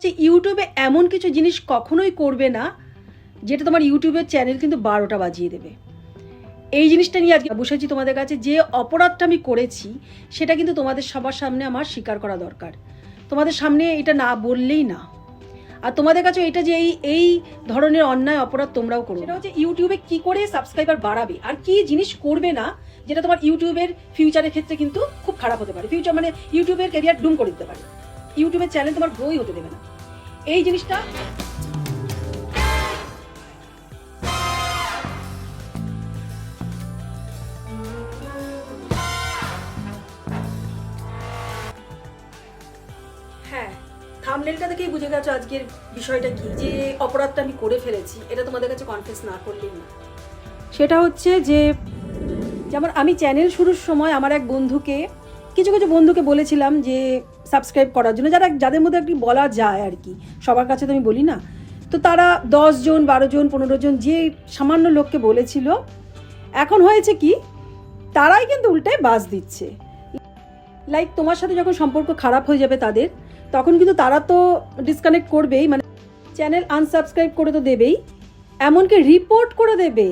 যে ইউটিউবে এমন কিছু জিনিস কখনোই করবে না যেটা তোমার ইউটিউবের চ্যানেল কিন্তু 12টা বাজিয়ে দেবে। এই জিনিসটা নিয়ে আজকে বসেছি তোমাদের কাছে। যে অপরাধটা আমি করেছি সেটা কিন্তু তোমাদের সবার সামনে আমার স্বীকার করা দরকার। তোমাদের সামনে এটা না বললেই না। আর তোমাদের কাছে এটা যে এই ধরনের অন্যায় অপরাধ তোমরাও করো। সেটা হচ্ছে ইউটিউবে কি করে সাবস্ক্রাইবার বাড়াবে আর কি জিনিস করবে না যেটা তোমার ইউটিউবের ফিউচারের ক্ষেত্রে কিন্তু খুব খারাপ হতে পারে। ফিউচার মানে ইউটিউবের ক্যারিয়ার ডুম করে দিতে পারে, ইউটিউবের চ্যানেল তোমার গ্রোই হতে দেবে না। এই জিনিসটা হ্যাঁ, থাম্বনেলটা থেকেই বুঝে গেছো আজকের বিষয়টা কি, যে অপরাধটা আমি করে ফেলেছি। এটা তোমাদের কাছে কনফেস না করলেই না। সেটা হচ্ছে যে যেমন আমি চ্যানেল শুরুর সময় আমার এক বন্ধুকে কিছু বন্ধুকে বলেছিলাম যে সাবস্ক্রাইব করার জন্য, যাদের মধ্যে একটি বলা যায় আর কি, সবার কাছে তো আমি বলি না। তো তারা 10 জন 12 জন 15 জন যে সামান্য লোককে বলেছিল, এখন হয়েছে কি তারাই কিন্তু উল্টায় বাস দিচ্ছে। লাইক তোমার সাথে যখন সম্পর্ক খারাপ হয়ে যাবে তাদের, তখন কিন্তু তারা তো ডিসকানেক্ট করবেই, মানে চ্যানেল আনসাবস্ক্রাইব করে তো দেবেই, এমনকি রিপোর্ট করে দেবে।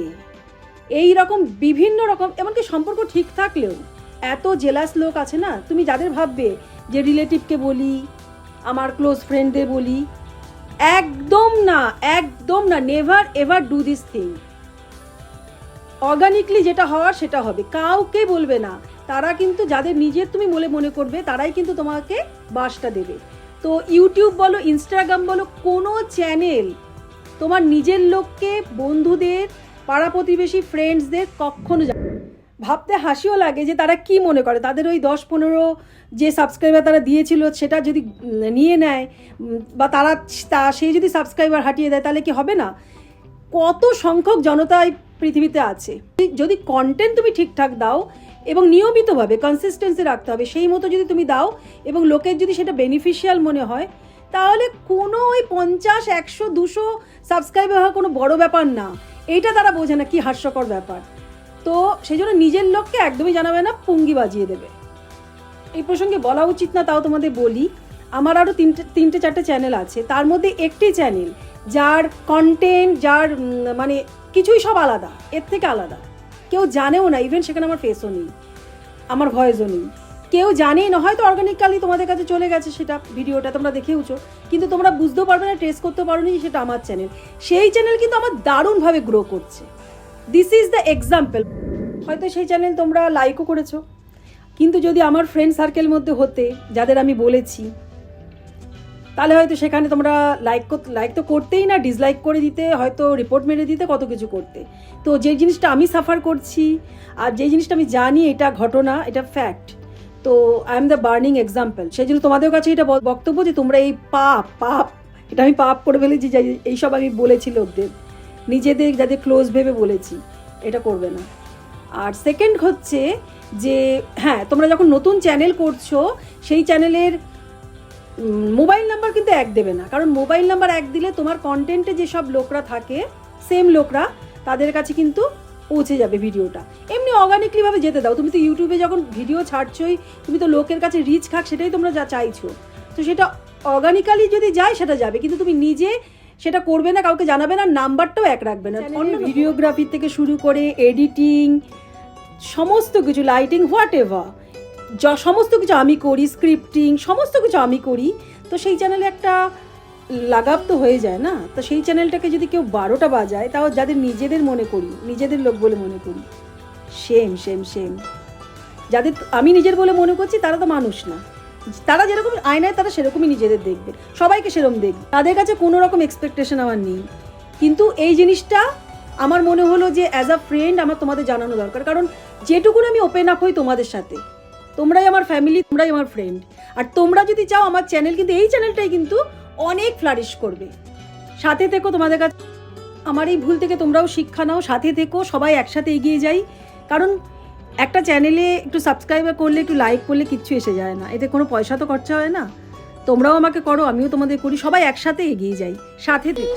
এই রকম বিভিন্ন রকম, এমনকি সম্পর্ক ঠিক থাকলেও এত জেলাস লোক আছে না। তুমি যাদের ভাববে যে রিলেটিভকে বলি, আমার ক্লোজ ফ্রেন্ডদের বলি, একদম না, একদম না। Never ever do this thing. Organically যেটা হওয়ার সেটা হবে, কাউকে বলবে না। তারা কিন্তু যাদের নিজের তুমি বলে মনে করবে তারাই কিন্তু তোমাকে বাসটা দেবে। তো ইউটিউব বলো, ইনস্টাগ্রাম বলো, কোনো চ্যানেল তোমার নিজের লোককে, বন্ধুদের, পাড়া প্রতিবেশী, ফ্রেন্ডসদের কখনো ভাবতে হাসিও লাগে যে তারা কি মনে করে। তাদের ওই 10-15 যে সাবস্ক্রাইবার তারা দিয়েছিল সেটা যদি নিয়ে নেয় বা সেই যদি সাবস্ক্রাইবার হাটিয়ে দেয়, তাহলে কি হবে না? কত সংখ্যক জনতা এই পৃথিবীতে আছে। যদি কন্টেন্ট তুমি ঠিকঠাক দাও এবং নিয়মিতভাবে কনসিস্টেন্সি রাখতে হবে, সেই মতো যদি তুমি দাও এবং লোকের যদি সেটা বেনিফিশিয়াল মনে হয়, তাহলে কোনো ওই 50, 100, 200 সাবস্ক্রাইবার হওয়া কোনো বড় ব্যাপার না। এইটা তারা বোঝে না, কি হাস্যকর ব্যাপার। তো সেই জন্য নিজের লোককে একদমই জানাবে না, পুঙ্গি বাজিয়ে দেবে। এই প্রসঙ্গে বলা উচিত না, তাও তোমাদের বলি। আমার আরও তিনটে চারটে চ্যানেল আছে, তার মধ্যে একটি চ্যানেল যার কন্টেন্ট, যার মানে কিছুই সব আলাদা, এর থেকে আলাদা। কেউ জানেও না, ইভেন সেখানে আমার ফেসও নেই, আমার ভয়েসও নেই, কেউ জানেই না। হয়তো অর্গানিক্যালি তোমাদের কাছে চলে গেছে সেটা, ভিডিওটা তোমরা দেখেওছো, কিন্তু তোমরা বুঝতেও পারবে না, ট্রেস করতে পারো নি সেটা আমার চ্যানেল। সেই চ্যানেল কিন্তু আমার দারুণভাবে গ্রো করছে। This is the example. হয়তো সেই চ্যানেল তোমরা লাইকও করেছো, কিন্তু যদি আমার ফ্রেন্ড সার্কেল মধ্যে হতে, যাদের আমি বলেছি, তাহলে হয়তো সেখানে তোমরা লাইক তো করতেই না, ডিসলাইক করে দিতে, হয়তো রিপোর্ট মেরে দিতে, কত কিছু করতে। তো যে জিনিসটা আমি সাফার করছি আর যে জিনিসটা আমি জানি, এটা ঘটনা, এটা ফ্যাক্ট। তো I am the burning example. সেই জন্য তোমাদের কাছে এটা বক্তব্য যে তোমরা এই পাপ এটা আমি পাপ করে ফেলেছি, যে এইসব আমি বলেছি লোকদের, নিজেদের যাদের ক্লোজ ভেবে বলেছি, এটা করবে না। আর সেকেন্ড হচ্ছে যে হ্যাঁ, তোমরা যখন নতুন চ্যানেল করছো, সেই চ্যানেলের মোবাইল নাম্বার কিন্তু এক দেবে না। কারণ মোবাইল নাম্বার এক দিলে তোমার কন্টেন্টে যেসব লোকরা থাকে, সেম লোকরা, তাদের কাছে কিন্তু পৌঁছে যাবে ভিডিওটা। এমনি অর্গানিকলিভাবে যেতে দাও। তুমি তো ইউটিউবে যখন ভিডিও ছাড়ছোই, তুমি তো লোকের কাছে রিচ খাক, সেটাই তোমরা যা চাইছো। তো সেটা অর্গানিক্যালি যদি যায় সেটা যাবে, কিন্তু তুমি নিজে সেটা করবে না, কাউকে জানাবে না, নাম্বারটাও এক রাখবে না। অন্য ভিডিওগ্রাফি থেকে শুরু করে এডিটিং, সমস্ত কিছু, লাইটিং, হোয়াট এভার, সমস্ত কিছু আমি করি, স্ক্রিপ্টিং, সমস্ত কিছু আমি করি। তো সেই চ্যানেলে একটা লাগাব তো হয়ে যায় না। তো সেই চ্যানেলটাকে যদি কেউ 12টা বাজায়, তাও যাদের নিজেদের মনে করি, নিজেদের লোক বলে মনে করি, সেম। যাদের আমি নিজের বলে মনে করছি, তারা তো মানুষ না। তারা যেরকম আয়নায়, তারা সেরকমই নিজেদের দেখবে, সবাইকে সেরকম দেখবে। তাদের কাছে কোনো রকম এক্সপেকটেশন আমার নেই। কিন্তু এই জিনিসটা আমার মনে হলো যে অ্যাজ আ ফ্রেন্ড আমার তোমাদের জানানো দরকার। কারণ যেটুকুন আমি ওপেন আপ হই তোমাদের সাথে, তোমরাই আমার ফ্যামিলি, তোমরাই আমার ফ্রেন্ড। আর তোমরা যদি চাও আমার চ্যানেল, কিন্তু এই চ্যানেলটাই কিন্তু অনেক ফ্লারিশ করবে। সাথে থেকো, তোমাদের কাছে আমার এই ভুল থেকে তোমরাও শিক্ষা নাও, সাথে থেকো, সবাই একসাথে এগিয়ে যাই। কারণ একটা চ্যানেলে একটু সাবস্ক্রাইবার করলে, একটু লাইক করলে কিচ্ছু এসে যায় না, এতে কোনো পয়সা তো খরচা হয় না। তোমরাও আমাকে করো, আমিও তোমাদের করি, সবাই একসাথে এগিয়ে যাই, সাথে থেকো।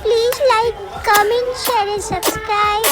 Please like, comment, share and subscribe.